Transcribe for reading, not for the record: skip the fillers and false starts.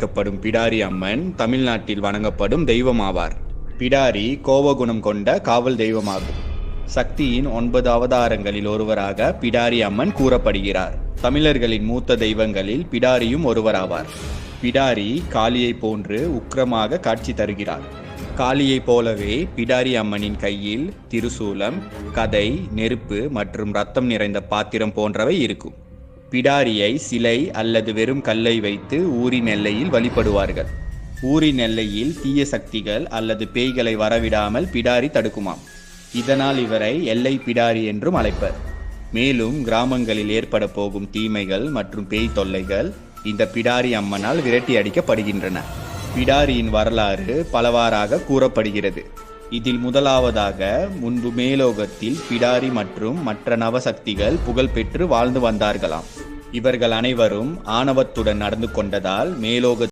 அழைக்கப்படும் பிடாரி அம்மன் தமிழ்நாட்டில் வணங்கப்படும் தெய்வமாவார். பிடாரி கோபகுணம் கொண்ட காவல் தெய்வமாகும். சக்தியின் 9 அவதாரங்களில் ஒருவராக பிடாரி அம்மன் கூறப்படுகிறார். தமிழர்களின் மூத்த தெய்வங்களில் பிடாரியும் ஒருவராவார். பிடாரி காளியை போன்று உக்கிரமாக காட்சி தருகிறார். காளியை போலவே பிடாரி அம்மனின் கையில் திரிசூலம், கதை, நெருப்பு மற்றும் ரத்தம் நிறைந்த பாத்திரம் போன்றவை இருக்கும். பிடாரியை சிலை அல்லது வெறும் கல்லை வைத்து ஊரின் எல்லையில் வழிபடுவார்கள். ஊரின் எல்லையில் தீய சக்திகள் அல்லது பேய்களை வரவிடாமல் பிடாரி தடுக்குமாம். இதனால் இவரை எல்லை பிடாரி என்றும் அழைப்பர். மேலும் கிராமங்களில் ஏற்பட போகும் தீமைகள் மற்றும் பேய் தொல்லைகள் இந்த பிடாரி அம்மனால் விரட்டி அடிக்கப்படுகின்றன. பிடாரியின் வரலாறு பலவாறாக கூறப்படுகிறது. இதில் முதலாவதாக, முன்பு மேலோகத்தில் பிடாரி மற்றும் மற்ற நவசக்திகள் புகழ்பெற்று வாழ்ந்து வந்தார்களாம். இவர்கள் அனைவரும் ஆணவத்துடன் நடந்து கொண்டதால் மேலோக